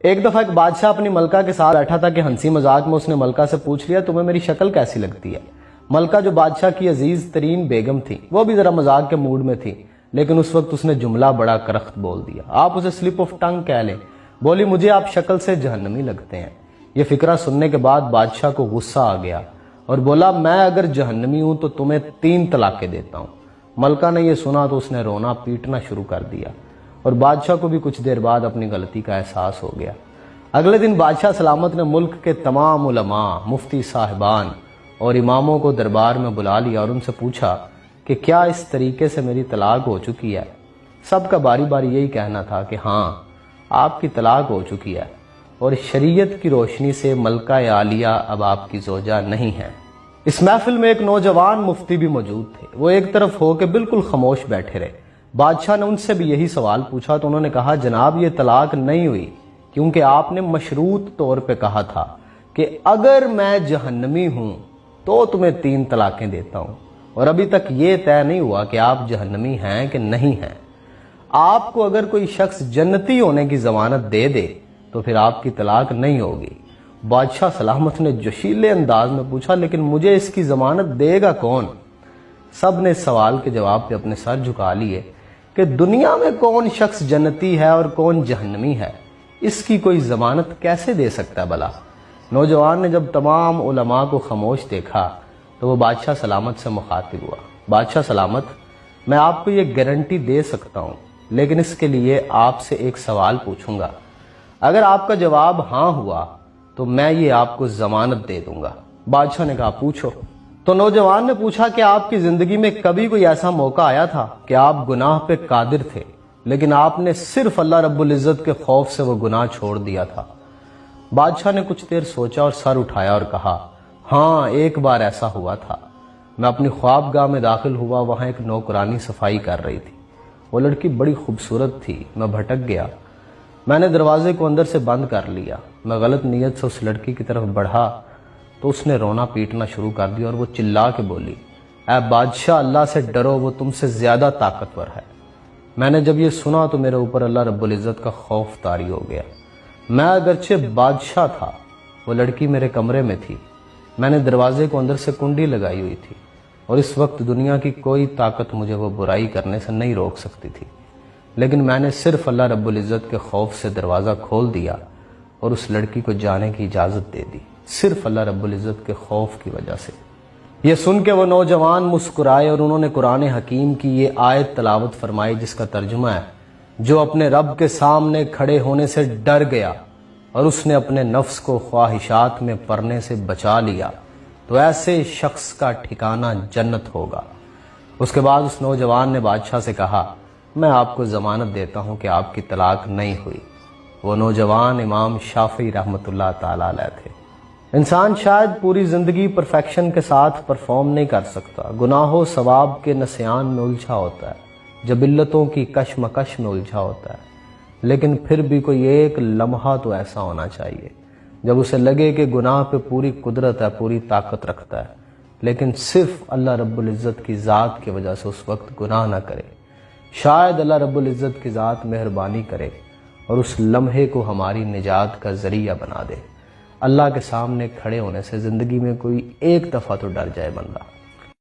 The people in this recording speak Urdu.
ایک دفعہ ایک بادشاہ اپنی ملکہ کے ساتھ بیٹھا تھا کہ ہنسی مذاق میں اس نے ملکہ سے پوچھ لیا تمہیں میری شکل کیسی لگتی ہے۔ ملکہ جو بادشاہ کی عزیز ترین بیگم تھی وہ بھی ذرا مذاق کے موڈ میں تھی، لیکن اس وقت اس نے جملہ بڑا کرخت بول دیا، آپ اسے سلپ آف ٹنگ کہہ لیں، بولی مجھے آپ شکل سے جہنمی لگتے ہیں۔ یہ فکرہ سننے کے بعد بادشاہ کو غصہ آ گیا اور بولا میں اگر جہنمی ہوں تو تمہیں 3 طلاقیں دیتا ہوں۔ ملکہ نے یہ سنا تو اس نے رونا پیٹنا شروع کر دیا اور بادشاہ کو بھی کچھ دیر بعد اپنی غلطی کا احساس ہو گیا۔ اگلے دن بادشاہ سلامت نے ملک کے تمام علماء، مفتی صاحبان اور اماموں کو دربار میں بلا لیا اور ان سے پوچھا کہ کیا اس طریقے سے میری طلاق ہو چکی ہے؟ سب کا باری باری یہی کہنا تھا کہ ہاں آپ کی طلاق ہو چکی ہے اور شریعت کی روشنی سے ملکہ عالیہ اب آپ کی زوجہ نہیں ہے۔ اس محفل میں ایک نوجوان مفتی بھی موجود تھے۔ وہ ایک طرف ہو کے بالکل خاموش بیٹھے رہے۔ بادشاہ نے ان سے بھی یہی سوال پوچھا تو انہوں نے کہا جناب یہ طلاق نہیں ہوئی کیونکہ آپ نے مشروط طور پہ کہا تھا کہ اگر میں جہنمی ہوں تو تمہیں 3 طلاقیں دیتا ہوں، اور ابھی تک یہ طے نہیں ہوا کہ آپ جہنمی ہیں کہ نہیں ہیں۔ آپ کو اگر کوئی شخص جنتی ہونے کی ضمانت دے دے تو پھر آپ کی طلاق نہیں ہوگی۔ بادشاہ سلامت نے جوشیلے انداز میں پوچھا لیکن مجھے اس کی ضمانت دے گا کون؟ سب نے اس سوال کے جواب پہ اپنے سر جھکا لیے کہ دنیا میں کون شخص جنتی ہے اور کون جہنمی ہے، اس کی کوئی ضمانت کیسے دے سکتا ہے بھلا؟ نوجوان نے جب تمام علماء کو خاموش دیکھا تو وہ بادشاہ سلامت سے مخاطب ہوا، بادشاہ سلامت میں آپ کو یہ گارنٹی دے سکتا ہوں لیکن اس کے لیے آپ سے ایک سوال پوچھوں گا، اگر آپ کا جواب ہاں ہوا تو میں یہ آپ کو ضمانت دے دوں گا۔ بادشاہ نے کہا پوچھو۔ تو نوجوان نے پوچھا کہ آپ کی زندگی میں کبھی کوئی ایسا موقع آیا تھا کہ آپ گناہ پہ قادر تھے لیکن آپ نے صرف اللہ رب العزت کے خوف سے وہ گناہ چھوڑ دیا تھا؟ بادشاہ نے کچھ دیر سوچا اور سر اٹھایا اور کہا ہاں ایک بار ایسا ہوا تھا۔ میں اپنی خوابگاہ میں داخل ہوا، وہاں ایک نوکرانی صفائی کر رہی تھی۔ وہ لڑکی بڑی خوبصورت تھی، میں بھٹک گیا، میں نے دروازے کو اندر سے بند کر لیا۔ میں غلط نیت سے اس لڑکی کی طرف بڑھا تو اس نے رونا پیٹنا شروع کر دیا اور وہ چلا کے بولی اے بادشاہ اللہ سے ڈرو، وہ تم سے زیادہ طاقتور ہے۔ میں نے جب یہ سنا تو میرے اوپر اللہ رب العزت کا خوف طاری ہو گیا۔ میں اگرچہ بادشاہ تھا، وہ لڑکی میرے کمرے میں تھی، میں نے دروازے کو اندر سے کنڈی لگائی ہوئی تھی اور اس وقت دنیا کی کوئی طاقت مجھے وہ برائی کرنے سے نہیں روک سکتی تھی، لیکن میں نے صرف اللہ رب العزت کے خوف سے دروازہ کھول دیا اور اس لڑکی کو جانے کی اجازت دے دی، صرف اللہ رب العزت کے خوف کی وجہ سے۔ یہ سن کے وہ نوجوان مسکرائے اور انہوں نے قرآن حکیم کی یہ آیت تلاوت فرمائی جس کا ترجمہ ہے جو اپنے رب کے سامنے کھڑے ہونے سے ڈر گیا اور اس نے اپنے نفس کو خواہشات میں پڑنے سے بچا لیا تو ایسے شخص کا ٹھکانہ جنت ہوگا۔ اس کے بعد اس نوجوان نے بادشاہ سے کہا میں آپ کو ضمانت دیتا ہوں کہ آپ کی طلاق نہیں ہوئی۔ وہ نوجوان امام شافعی رحمۃ اللہ تعالی علیہ تھے۔ انسان شاید پوری زندگی پرفیکشن کے ساتھ پرفارم نہیں کر سکتا، گناہ و ثواب کے نسیان میں الجھا ہوتا ہے، جبلتوں کی کشمکش میں الجھا ہوتا ہے، لیکن پھر بھی کوئی ایک لمحہ تو ایسا ہونا چاہیے جب اسے لگے کہ گناہ پہ پوری قدرت ہے، پوری طاقت رکھتا ہے، لیکن صرف اللہ رب العزت کی ذات کی وجہ سے اس وقت گناہ نہ کرے۔ شاید اللہ رب العزت کی ذات مہربانی کرے اور اس لمحے کو ہماری نجات کا ذریعہ بنا دے۔ اللہ کے سامنے کھڑے ہونے سے زندگی میں کوئی ایک دفعہ تو ڈر جائے بندہ۔